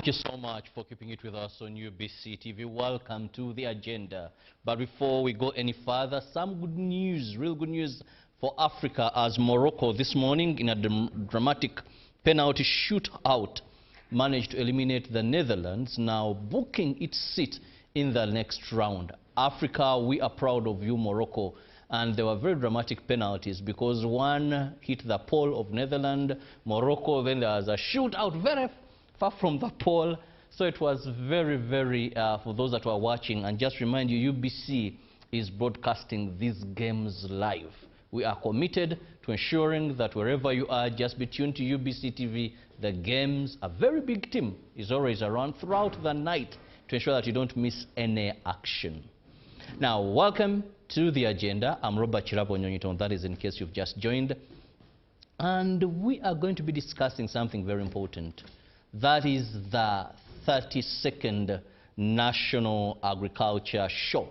Thank you so much for keeping it with us on UBC TV. Welcome to the agenda. But before we go any further, some good news, real good news for Africa, as Morocco this morning in a dramatic penalty shootout managed to eliminate the Netherlands, now booking its seat in the next round. Africa, we are proud of you, Morocco. And there were very dramatic penalties because one hit the pole of Netherlands, Morocco, then there was a shootout very far from the pole. So it was very, very, for those that were watching, and just remind you, UBC is broadcasting these games live. We are committed to ensuring that wherever you are, just be tuned to UBC TV. The games, a very big team is always around throughout the night to ensure that you don't miss any action. Now, welcome to the agenda. I'm Robert Chirabo Nyonyiton, that is in case you've just joined. And we are going to be discussing something very important. That is the 32nd National Agriculture Show.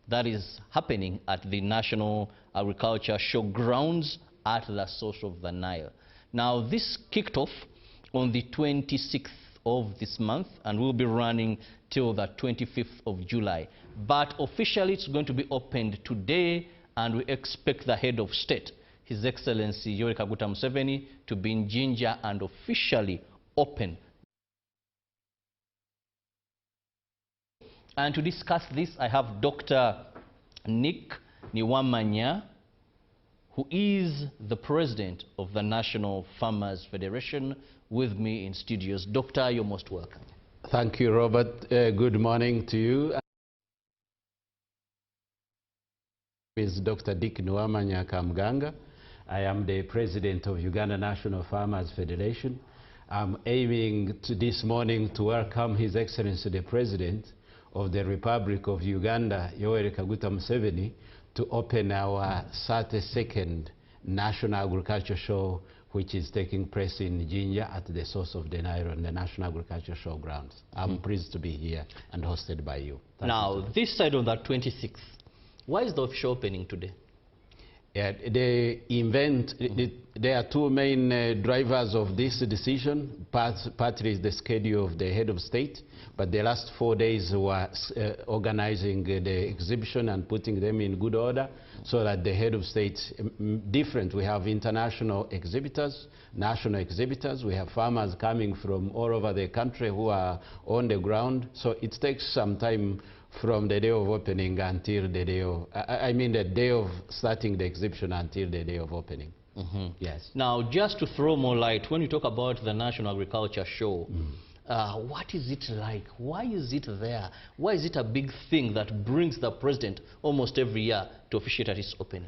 That is happening at the National Agriculture Show grounds at the source of the Nile. Now, this kicked off on the 26th of this month and will be running till the 25th of July. But officially, it's going to be opened today, and we expect the head of state, His Excellency Yoweri Kaguta Museveni, to be in Jinja and officially open. And to discuss this, I have Dr. Nick Niwamanya, who is the president of the National Farmers Federation, with me in studios. Doctor, you're most welcome. Thank you, Robert. Good morning to you. Is Dr. Dick Niwamanya Kamganga. I am the president of Uganda National Farmers Federation. I'm aiming this morning to welcome His Excellency the President of the Republic of Uganda, Yoweri Kaguta Museveni, to open our 32nd National Agriculture Show, which is taking place in Jinja at the source of the Nile on the National Agriculture Show grounds. I'm pleased to be here and hosted by you. Now, this side on the 26th, why is the official opening today? Yeah, the event, there are two main drivers of this decision. Partly is the schedule of the head of state, but the last 4 days were organizing the exhibition and putting them in good order so that the head of state, different. We have international exhibitors, national exhibitors. We have farmers coming from all over the country who are on the ground. So it takes some time from the day of opening until the day of, the day of starting the exhibition until the day of opening. Yes. Now, just to throw more light, when you talk about the National Agriculture Show, what is it like? Why is it there? Why is it a big thing that brings the president almost every year to officiate at its opening?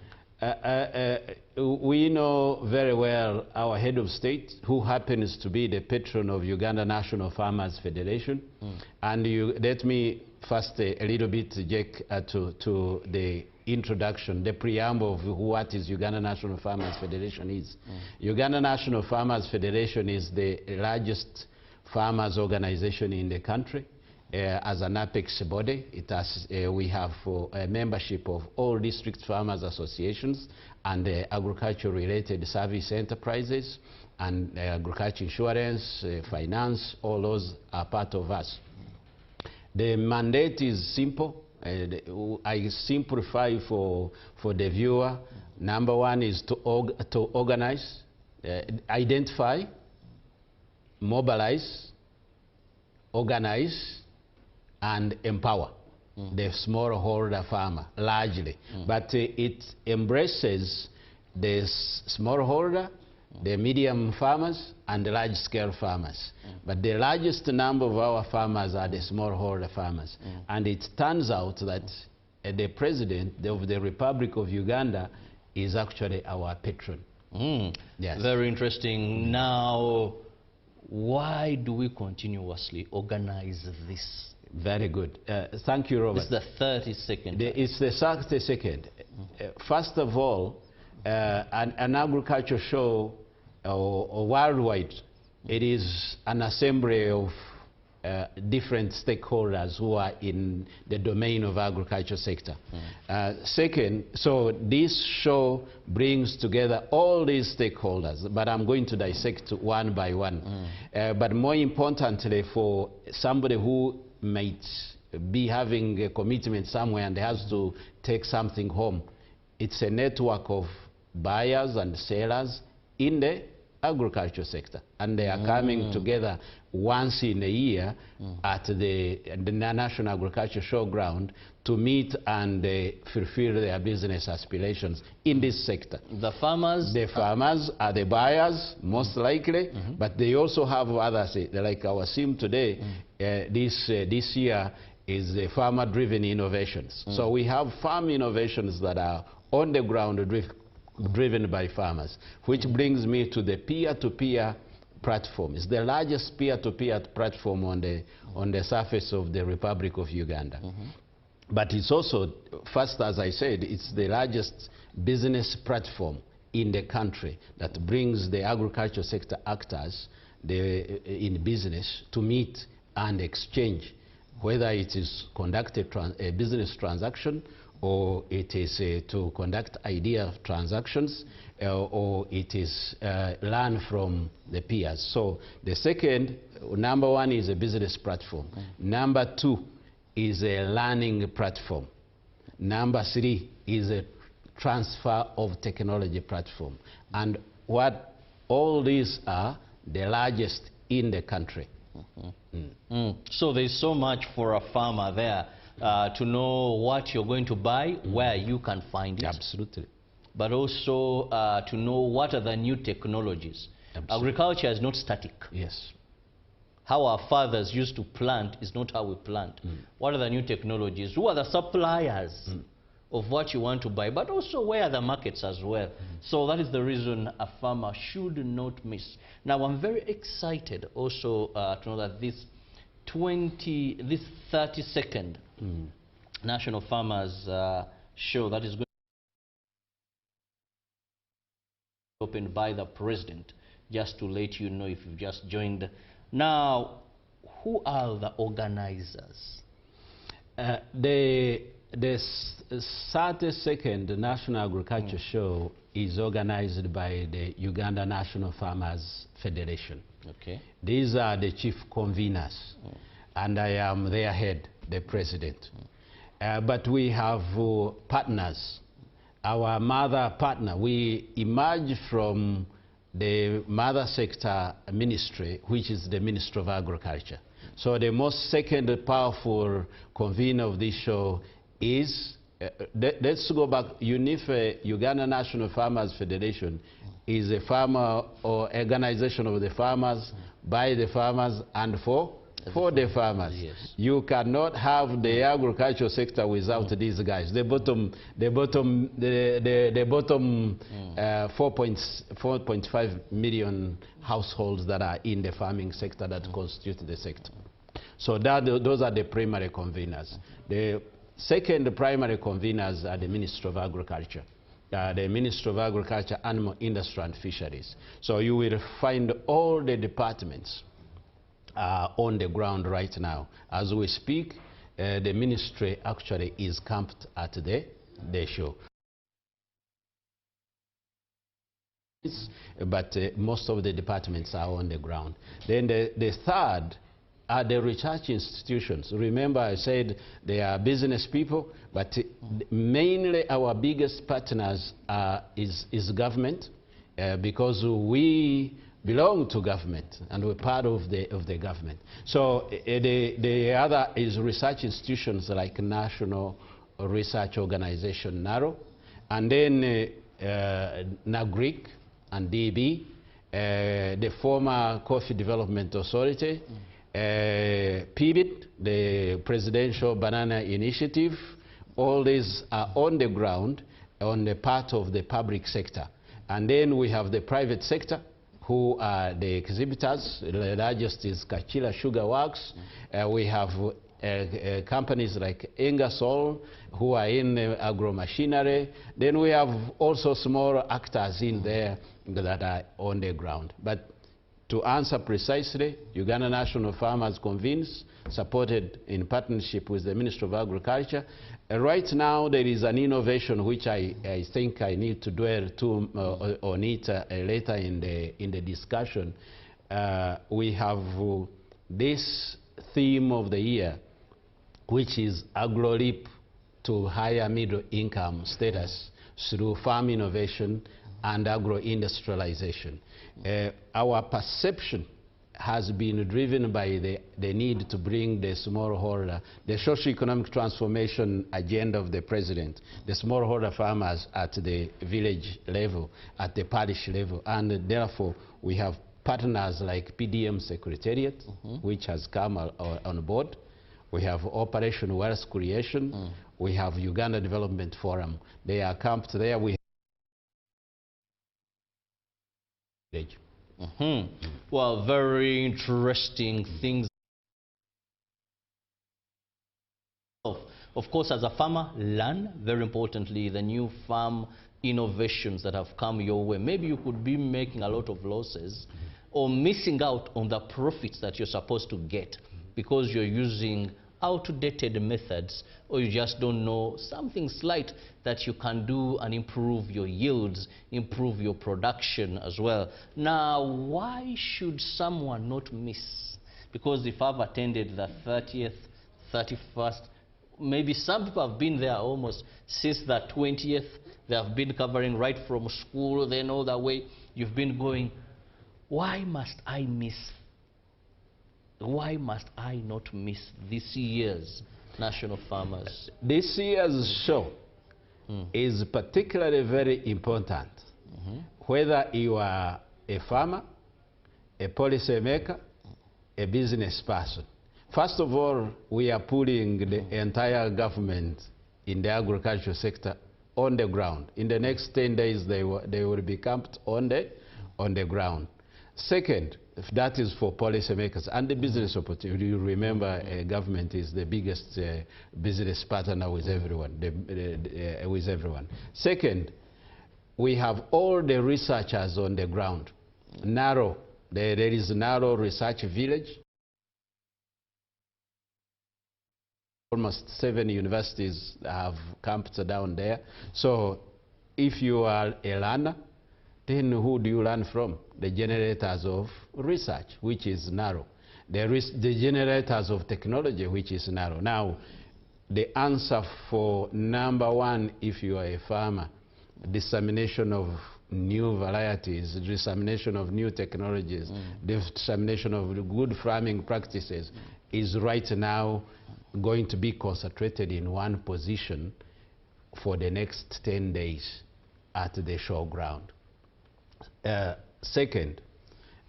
We know very well our head of state, who happens to be the patron of Uganda National Farmers Federation. And let me first a little bit, Jake, to the introduction, the preamble of what is Uganda National Farmers Federation is. Uganda National Farmers Federation is the largest farmers organization in the country. As an apex body, we have a membership of all district farmers associations and agriculture-related service enterprises, and agriculture insurance, finance, all those are part of us. The mandate is simple. I simplify for the viewer. Number one is to organize, identify, mobilize, organize, and empower the smallholder farmer largely. But it embraces the smallholder, the medium farmers, and the large-scale farmers. But the largest number of our farmers are the smallholder farmers. And it turns out that the president of the Republic of Uganda is actually our patron. Yes. Very interesting. Now, why do we continuously organize this? Very good. Thank you, Robert. It's the 32nd. It's the 32nd. First of all, an agriculture show worldwide, it is an assembly of different stakeholders who are in the domain of agriculture sector. Second, so this show brings together all these stakeholders, but I'm going to dissect one by one. But more importantly, for somebody who might be having a commitment somewhere and has to take something home, it's a network of buyers and sellers in the agriculture sector, and they are coming together once in a year at the National Agriculture Showground to meet and fulfill their business aspirations in this sector. The farmers? The farmers are the buyers, most likely, but they also have others, like our theme today, this year is the farmer-driven innovations. So we have farm innovations that are on the ground driven by farmers, which brings me to the peer-to-peer platform. It's the largest peer-to-peer platform on the surface of the Republic of Uganda. But it's also, first, as I said, it's the largest business platform in the country that brings the agriculture sector actors in business to meet and exchange, whether it is conduct a business transaction, or it is to conduct idea transactions, or it is learn from the peers. So the second, number one is a business platform. Number two is a learning platform. Number three is a transfer of technology platform. And what all these are, the largest in the country. So there's so much for a farmer there. To know what you're going to buy, where you can find it. Absolutely. But also to know what are the new technologies. Absolutely. Agriculture is not static. Yes. How our fathers used to plant is not how we plant. What are the new technologies? Who are the suppliers of what you want to buy? But also where are the markets as well? So that is the reason a farmer should not miss. Now I'm very excited also to know that this 32nd National Farmers Show that is going to be opened by the President, just to let you know if you've just joined. Now, who are the organizers? The 32nd National Agriculture Show is organized by the Uganda National Farmers Federation. Okay. These are the chief conveners, and I am their head, the president. But we have partners. Our mother partner, we emerge from the mother sector ministry, which is the Ministry of Agriculture. So the most second powerful convener of this show is, let's go back, UNIFE, Uganda National Farmers Federation, is a farmer or organization of the farmers, by the farmers, and for the farmers. Yes. You cannot have the agricultural sector without these guys. The bottom 4.5 million households that are in the farming sector that constitute the sector. So those are the primary conveners. The second primary conveners are the Ministry of Agriculture. The Ministry of Agriculture, Animal Industry and Fisheries. So you will find all the departments on the ground right now. As we speak, the ministry actually is camped at the show. But most of the departments are on the ground. Then the third are the research institutions. Remember I said they are business people, but mainly our biggest partners is government, because we belong to government and we're part of the government. So the other is research institutions like National Research Organization, NARO, and then NAGRIC and DB, the former Coffee Development Authority, PBIT, the Presidential Banana Initiative. All these are on the ground on the part of the public sector. And then we have the private sector, who are the exhibitors. The largest is Kachila Sugar Works. We have companies like Ingersoll, who are in agro-machinery. Then we have also small actors in there that are on the ground. But To answer precisely, Uganda National Farmers convenes, supported in partnership with the Ministry of Agriculture. Right now, there is an innovation which I think I need to dwell on it later in the discussion. We have this theme of the year, which is agro-leap to higher middle income status through farm innovation and agro-industrialization. Our perception has been driven by the need to bring the smallholder, the socio-economic transformation agenda of the president, the smallholder farmers at the village level, at the parish level, and therefore we have partners like PDM Secretariat, which has come on board. We have Operation Wealth Creation. We have Uganda Development Forum. They are camped there. We Well, very interesting things. Of course, as a farmer, learn, very importantly, the new farm innovations that have come your way. Maybe you could be making a lot of losses or missing out on the profits that you're supposed to get because you're using outdated methods, or you just don't know something slight that you can do and improve your yields, improve your production as well. Now, why should someone not miss? Because if I've attended the 30th, 31st, maybe some people have been there almost since the 20th. They have been covering right from school, then all the way. You've been going, why must I miss? Why must I not miss this year's National Farmers? This year's show is particularly very important. Whether you are a farmer, a policymaker, a business person. First of all, we are putting the entire government in the agricultural sector on the ground. In the next 10 days, they will be camped on the ground. Second, that is for policymakers and the business opportunity. You remember, government is the biggest business partner with everyone. Second, we have all the researchers on the ground. Narrow, there is Narrow Research Village. Almost 7 universities have camped down there. So if you are a learner, then who do you learn from? The generators of research, which is Narrow. The generators of technology, which is Narrow. Now, the answer for number one, if you are a farmer, dissemination of new varieties, dissemination of new technologies, dissemination of good farming practices is right now going to be concentrated in one position for the next 10 days at the showground. Second,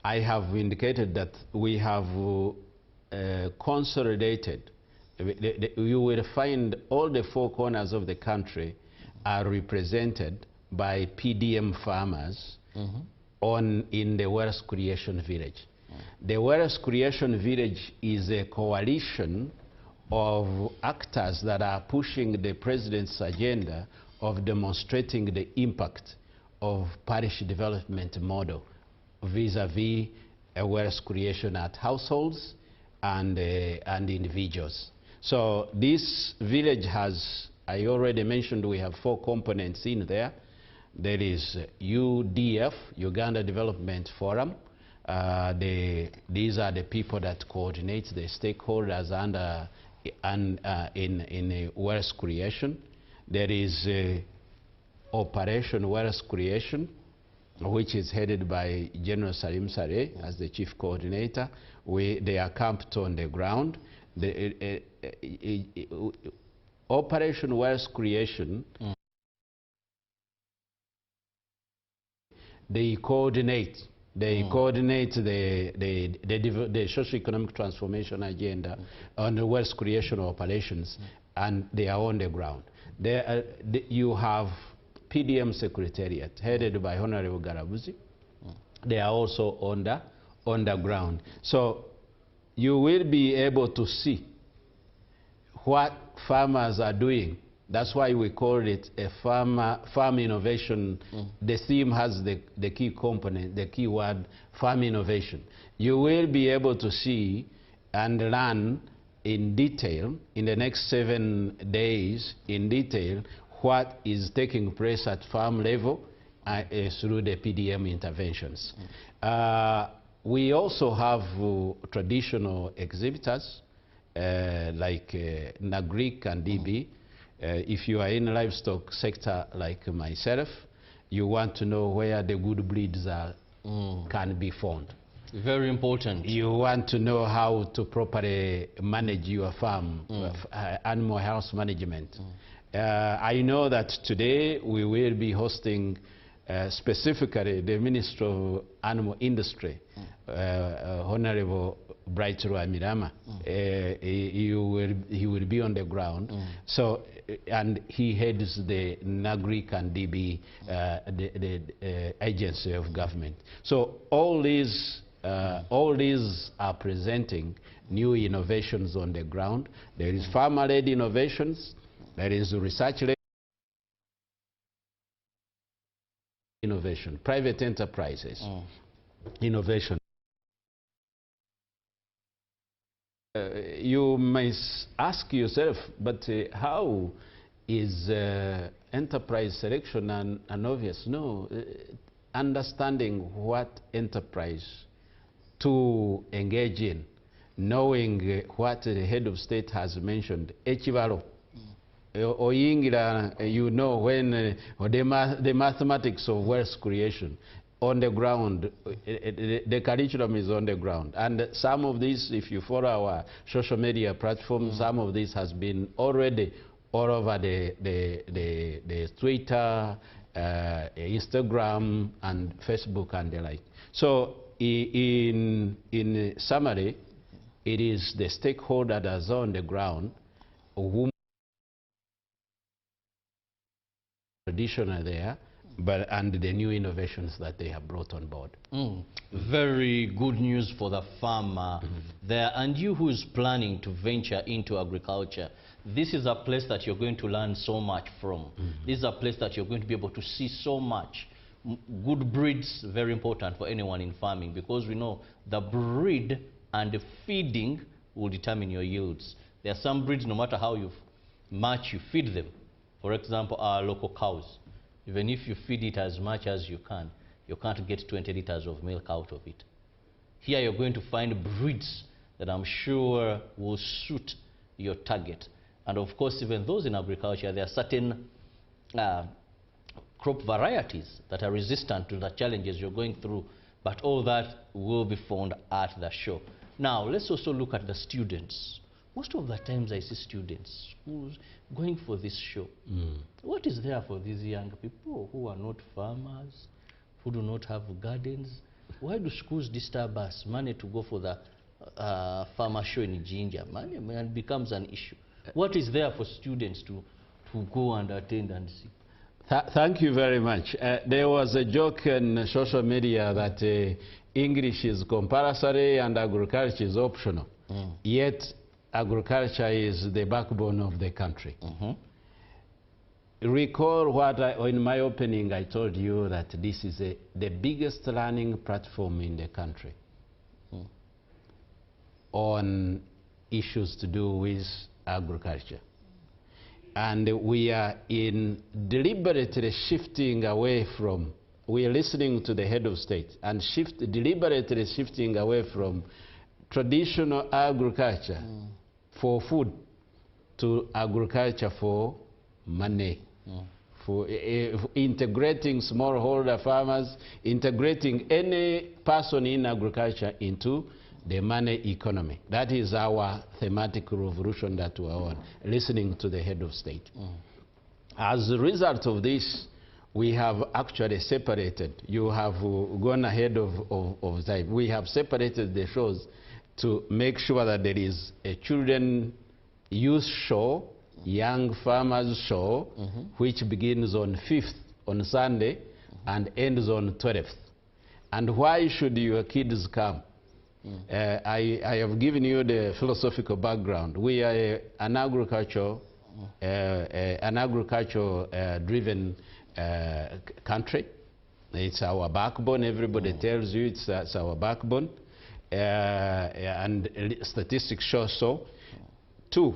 I have indicated that we have consolidated. You will find all the 4 corners of the country are represented by PDM farmers in the Wealth Creation Village. The Wealth Creation Village is a coalition of actors that are pushing the president's agenda of demonstrating the impact of parish development model vis-a-vis a wealth creation at households and individuals. So this village has, I already mentioned, we have 4 components in there. There is UDF, Uganda Development Forum. These are the people that coordinate the stakeholders in wealth creation. There is Operation Wealth Creation, which is headed by General Salim Saleh as the chief coordinator. They are camped on the ground. Operation Wealth Creation, they coordinate the socio-economic transformation agenda on the wealth creation operations, and they are on the ground. You have PDM Secretariat, headed by Honorable Garabuzi. They are also on the ground. So you will be able to see what farmers are doing That's why we call it a farm innovation. The theme has the key component, the key word, farm innovation. You will be able to see and learn in detail, in the next 7 days, in detail, what is taking place at farm level through the PDM interventions. We also have traditional exhibitors like Nagric and DB. If you are in the livestock sector like myself, you want to know where the good breeds are, can be found. Very important. You want to know how to properly manage your farm, animal health management. I know that today we will be hosting specifically the Minister of Animal Industry, Honorable Brighter Amirama. He will be on the ground. So, and he heads the NAGRIC and DB, the agency of government. So all these are presenting new innovations on the ground. There is farmer-led innovations, there is research-led innovation, private enterprises, innovation. You may ask yourself, but how is enterprise selection an obvious? No, understanding what enterprise to engage in, knowing what the head of state has mentioned, Echibalo. You know when the mathematics of wealth creation on the ground, the curriculum is on the ground. And some of this, if you follow our social media platforms, some of this has been already all over the Twitter, Instagram, and Facebook and the like. So in summary, it is the stakeholder that's on the ground who traditional there, and the new innovations that they have brought on board. Very good news for the farmer there. And you who is planning to venture into agriculture, this is a place that you're going to learn so much from. This is a place that you're going to be able to see so much. Good breeds, very important for anyone in farming, because we know the breed and the feeding will determine your yields. There are some breeds, no matter how much you feed them. For example, our local cows. Even if you feed it as much as you can't get 20 liters of milk out of it. Here you're going to find breeds that I'm sure will suit your target. And of course, even those in agriculture, there are certain crop varieties that are resistant to the challenges you're going through. But all that will be found at the show. Now, let's also look at the students. Most of the times I see students schools going for this show. What is there for these young people who are not farmers, who do not have gardens? Why do schools disturb us? Money to go for the farmer show in Jinja. Money becomes an issue. What is there for students to go and attend and see? Thank you very much. There was a joke in social media that English is compulsory and agriculture is optional. Yet agriculture is the backbone of the country. Recall what in my opening I told you that this is the biggest learning platform in the country on issues to do with agriculture. And we are deliberately shifting away from, we are listening to the head of state and deliberately shifting away from traditional agriculture for food to agriculture for money, for integrating smallholder farmers, integrating any person in agriculture into the money economy. That is our thematic revolution that we are on, listening to the head of state. As a result of this, we have actually separated, you have gone ahead of time, we have separated the shows to make sure that there is a children youth show, young farmers show, which begins on 5th, on Sunday, and ends on 12th. And why should your kids come? I have given you the philosophical background. We are an agricultural an agriculture-driven country. It's our backbone. Everybody tells you it's our backbone. And statistics show so. 2,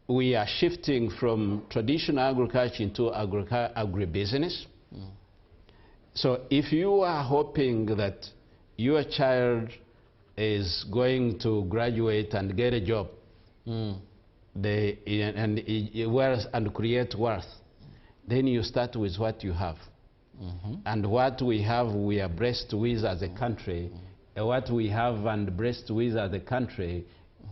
we are shifting from traditional agriculture into agribusiness. So if you are hoping that your child is going to graduate and get a job and create wealth, then you start with what you have. And what we have, we are blessed with as a country. What we have and blessed with as a country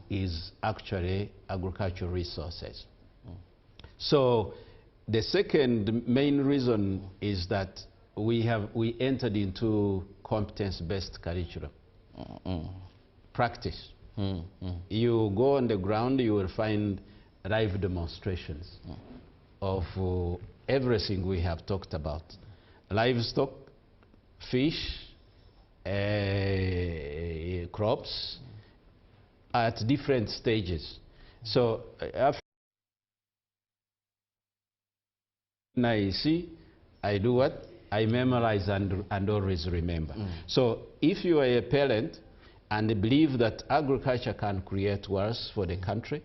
is actually agricultural resources. So the second main reason is that we entered into competence-based curriculum. Practice. You go on the ground, you will find live demonstrations of everything we have talked about. Livestock, fish, crops at different stages. So after I see, I do what? I memorize and always remember. So if you are a parent and believe that agriculture can create wealth for the country,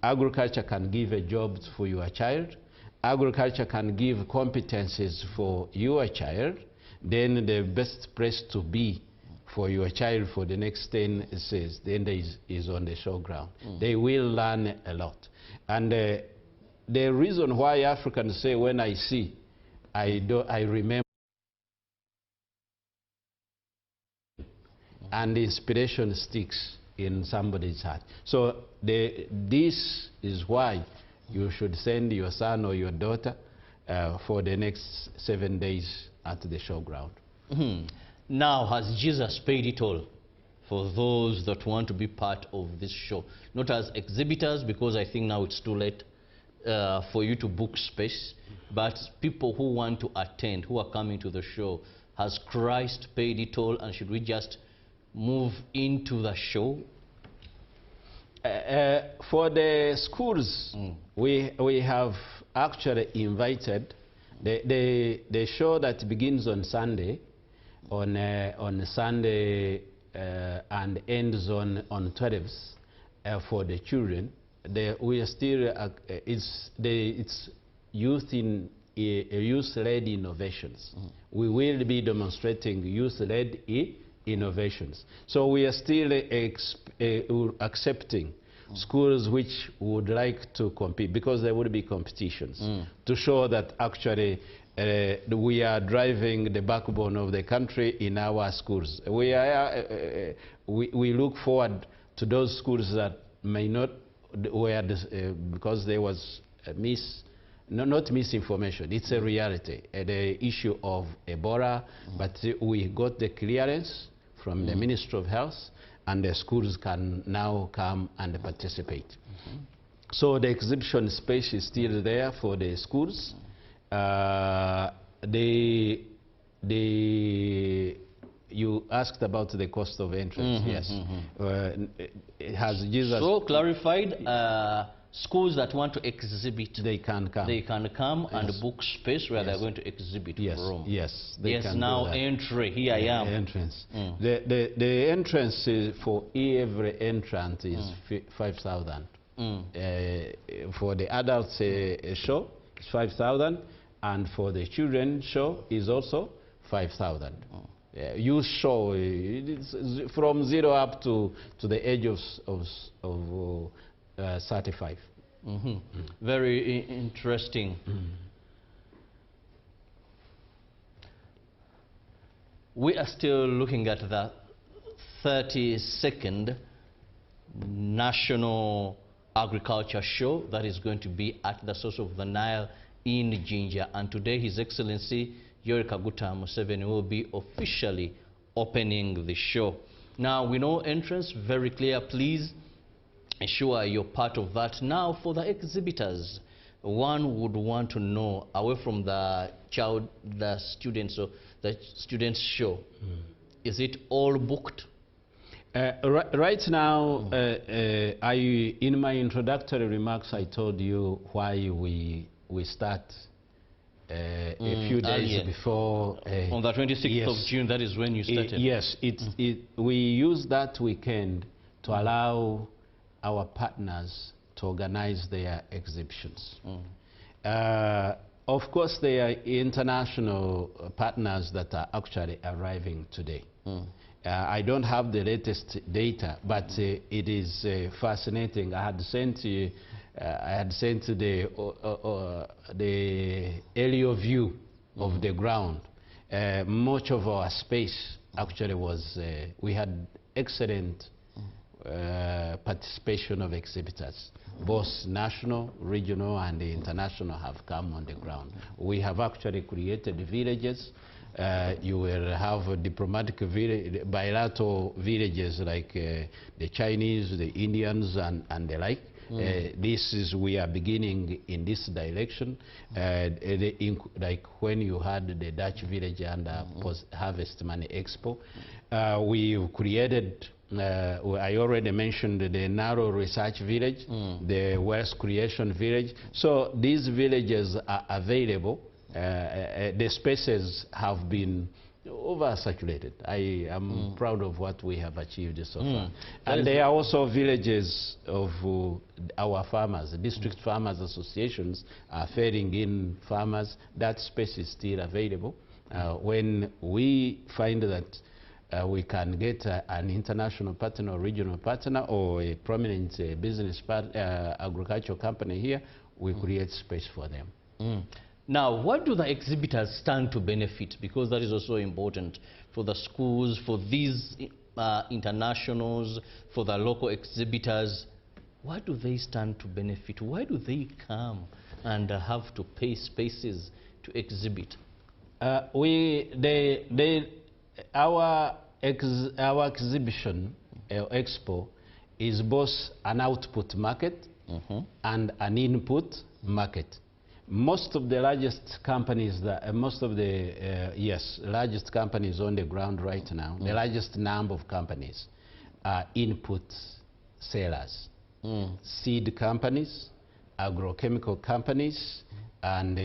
agriculture can give a job for your child, agriculture can give competencies for your child, then the best place to be for your child for the next 10 years is on the showground. They will learn a lot. And the reason why Africans say, when I see, I remember, and inspiration sticks in somebody's heart. So this is why you should send your son or your daughter for the next 7 days at the showground. Now, has Jesus paid it all for those that want to be part of this show? Not as exhibitors, because I think now it's too late for you to book space, but people who want to attend, who are coming to the show. Has Christ paid it all, and should we just move into the show? For the schools, we have actually invited the show that begins on Sunday, on Sunday and ends on 12th for the children. We are still it's youth-led innovations. We will be demonstrating youth-led innovations. So we are still accepting schools which would like to compete, because there would be competitions, to show that actually we are driving the backbone of the country in our schools. We look forward to those schools that may not, because there was not misinformation, it's a reality, the issue of Ebola, but we got the clearance from the Ministry of Health, and the schools can now come and participate. So the exhibition space is still there for the schools. You asked about the cost of entrance. Yes. Has Jesus so clarified? Schools that want to exhibit, they can come. They can come and book space where they're going to exhibit from. Yes. They can now entry. Here I am. Entrance. The entrance for every entrant is 5,000. For the adults show, it's 5,000, and for the children show is also 5,000. Youth show it's from 0 up to the age of 35. Very interesting. We are still looking at the 32nd National Agriculture Show that is going to be at the source of the Nile in Jinja, and today His Excellency Yoweri Kaguta Museveni will be officially opening the show. Now we know entrance very clear. Please ensure you're part of that. Now for the exhibitors, one would want to know, away from the students, so the students show, is it all booked? Right now, in my introductory remarks, I told you why we start a few days earlier. before. On the 26th yes, of June, that is when you started. yes, we used that weekend to allow our partners to organize their exhibitions. Of course, there are international partners that are actually arriving today. I don't have the latest data, but it is fascinating. I had sent the aerial view of the ground. Much of our space actually was, we had excellent participation of exhibitors. Both national, regional, and international have come on the ground. We have actually created villages. You will have diplomatic bilateral villages like the Chinese, the Indians, and the like. We are beginning in this direction. Like when you had the Dutch village under Post-Harvest Money Expo, we created, I already mentioned the Narrow Research Village, the West Creation Village. So these villages are available. The spaces have been oversaturated. I am proud of what we have achieved so far. And there are also villages of our farmers, district farmers associations are feeding in farmers. That space is still available. When we find that we can get an international partner or regional partner or a prominent business agricultural company here, we create space for them. Now, what do the exhibitors stand to benefit? Because that is also important for the schools, for these internationals, for the local exhibitors. What do they stand to benefit? Why do they come and have to pay spaces to exhibit? Our exhibition, expo, is both an output market and an input market. Most of the largest companies, largest companies on the ground right now, the largest number of companies are input sellers. Seed companies, agrochemical companies, and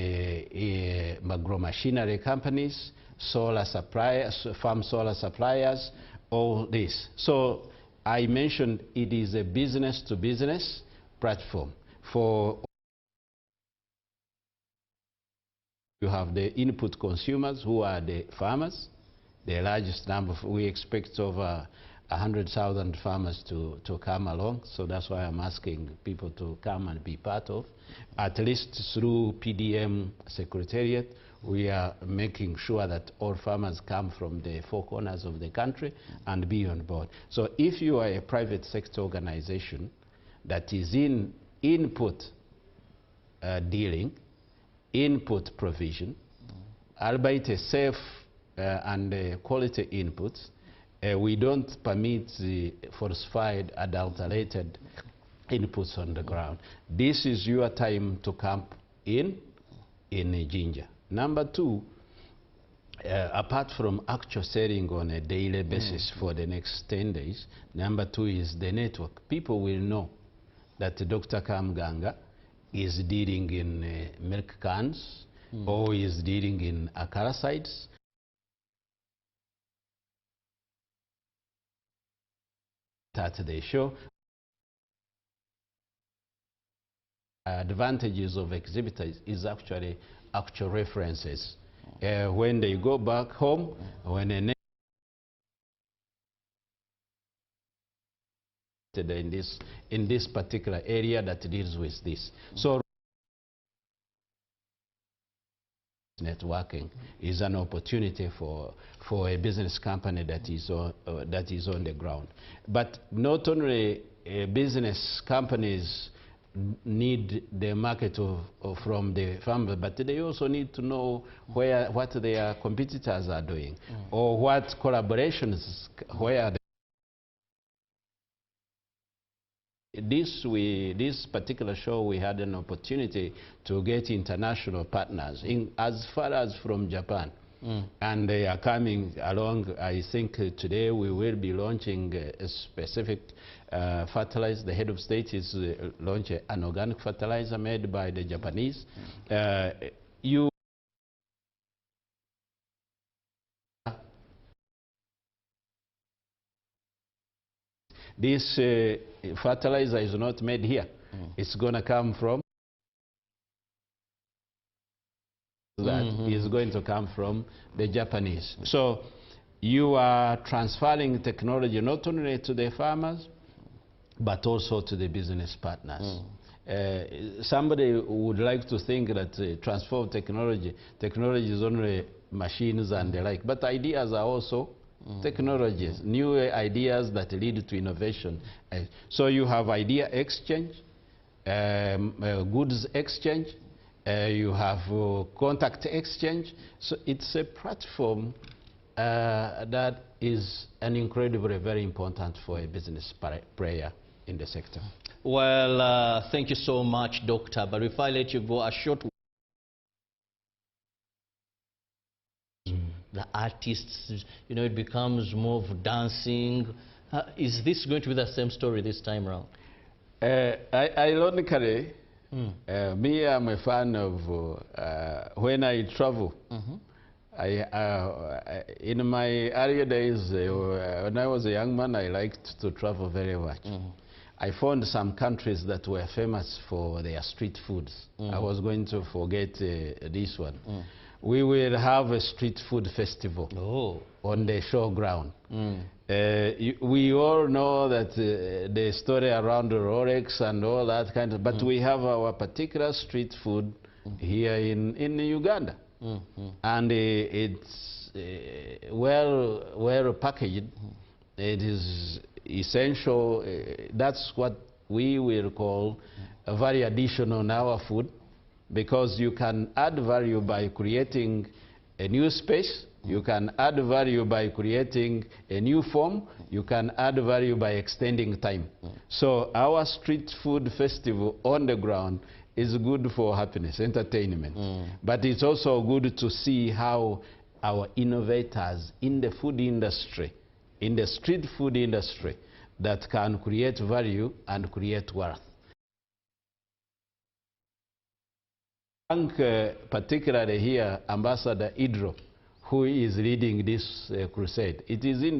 agro-machinery companies, solar suppliers, farm solar suppliers, all this. So I mentioned it is a business-to-business platform. For you have the input consumers, who are the farmers, the largest number. We expect over 100,000 farmers to come along, so that's why I'm asking people to come and be part of. At least through PDM Secretariat, we are making sure that all farmers come from the four corners of the country and be on board. So if you are a private sector organization that is in input dealing, input provision, albeit a safe and quality inputs, we don't permit the falsified, adulterated inputs on the ground. This is your time to camp in Jinja. Number two, apart from actual selling on a daily basis for the next 10 days, number two is the network. People will know that Dr. Kamganga is dealing in milk cans or is dealing in acaricides. At the show, advantages of exhibitors is actually actual references. When they go back home, when they in this particular area that deals with this. So networking is an opportunity for a business company that is on the ground. But not only business companies need the market from the farmer, but they also need to know what their competitors are doing or what collaborations, where this particular show, we had an opportunity to get international partners, as far as from Japan. and they are coming along. I think today we will be launching a specific fertilizer. The head of state is launching an organic fertilizer made by the Japanese. This fertilizer is not made here. It's going to come from is going to come from the Japanese. So you are transferring technology not only to the farmers, but also to the business partners. Somebody would like to think that transfer of technology is only machines and the like, but ideas are also technologies, new ideas that lead to innovation. So you have idea exchange, goods exchange, you have contact exchange. So it's a platform that is an incredibly very important for a business player in the sector. Well, thank you so much, Doctor. But if I let you go, a short the artists, you know, it becomes more of dancing. Is this going to be the same story this time around? Ironically, me, I'm a fan of when I travel. In my earlier days, when I was a young man, I liked to travel very much. I found some countries that were famous for their street foods. I was going to forget this one. We will have a street food festival on the showground. We all know that the story around the Rolex and all that kind of, but we have our particular street food here in Uganda. And it's well packaged. It is essential. That's what we will call a value addition on our food, because you can add value by creating a new space, you can add value by creating a new form, you can add value by extending time. So our street food festival on the ground is good for happiness, entertainment. But it's also good to see how our innovators in the food industry, in the street food industry, that can create value and create wealth. Thank particularly here Ambassador Idro, who is leading this crusade. It is in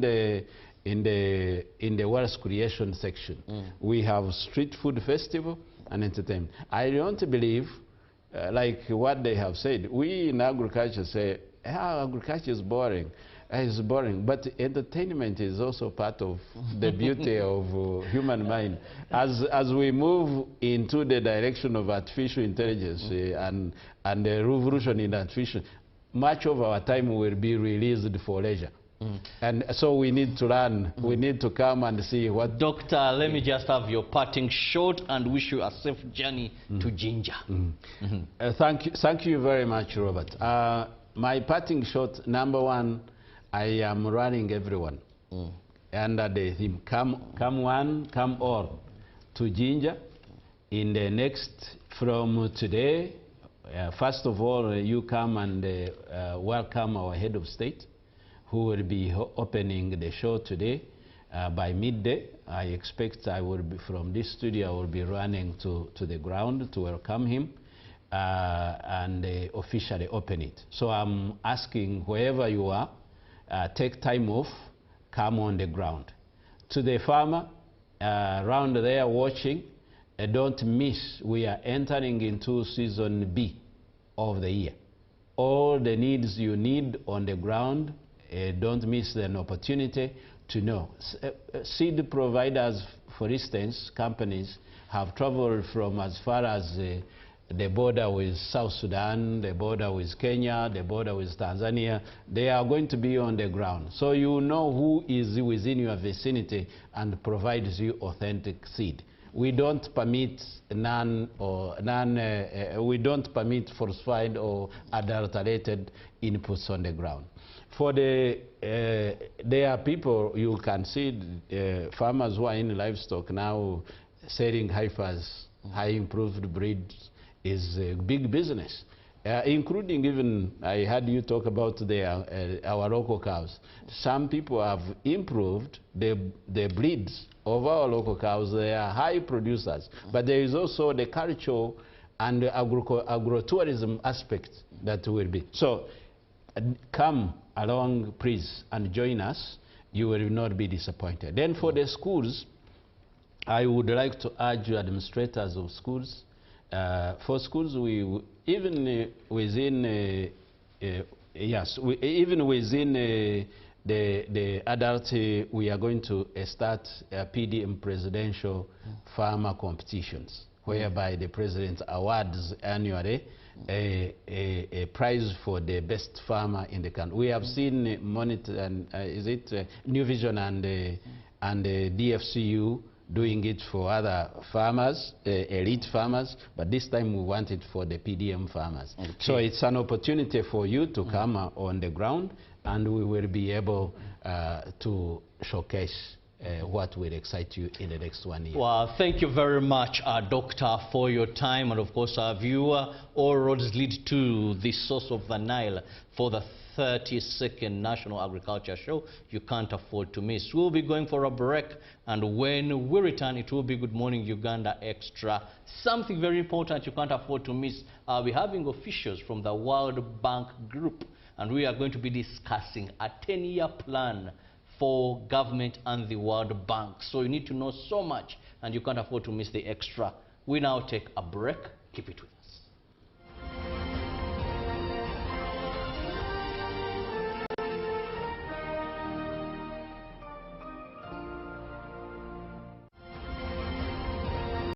the wealth creation section. We have street food festival and entertainment. I don't believe, like what they have said, we in agriculture say, agriculture is boring. It's boring, but entertainment is also part of the beauty of human mind. As we move into the direction of artificial intelligence and the revolution in artificial, much of our time will be released for leisure. And so we need to learn, we need to come and see what... Doctor, let me just have your parting shot and wish you a safe journey to Ginger. Thank you very much, Robert. My parting shot, number one, I am running everyone under the theme, come one, come all, to Ginger in the next, from today. First of all, you come and welcome our head of state, who will be opening the show today by midday. I expect I will be, from this studio, I will be running to the ground to welcome him and officially open it. So I'm asking wherever you are, take time off, come on the ground. To the farmer around there watching, don't miss, we are entering into season B of the year. All the needs you need on the ground, don't miss an opportunity to know. Seed providers, for instance, companies have traveled from as far as the border with South Sudan, the border with Kenya, the border with Tanzania. They are going to be on the ground. So you know who is within your vicinity and provides you authentic seed. We don't permit we don't permit falsified or adulterated inputs on the ground. For there are people, you can see farmers who are in livestock now selling heifers, high improved breeds, is a big business. including even, I heard you talk about our local cows. Some people have improved the breeds of our local cows. They are high producers. But there is also the cultural and agro-tourism aspect that will be. So come along, please, and join us. You will not be disappointed. Then for the schools, I would like to urge administrators of schools. For schools, even within the adult, we are going to start PDM presidential farmer competitions, whereby the president awards annually a prize for the best farmer in the country. We have seen Monitor and New Vision and DFCU doing it for other farmers, elite farmers, but this time we want it for the PDM farmers. Okay. So it's an opportunity for you to come on the ground, and we will be able to showcase what will excite you in the next 1 year. Well, thank you very much, Doctor, for your time. And of course, our viewer, all roads lead to the source of the Nile for the 32nd National Agriculture Show. You can't afford to miss. We'll be going for a break, and when we return, it will be Good Morning Uganda Extra. Something very important you can't afford to miss. We're having officials from the World Bank Group, and we are going to be discussing a 10-year plan for government and the World Bank. So you need to know so much, and you can't afford to miss the extra. We now take a break. Keep it with us.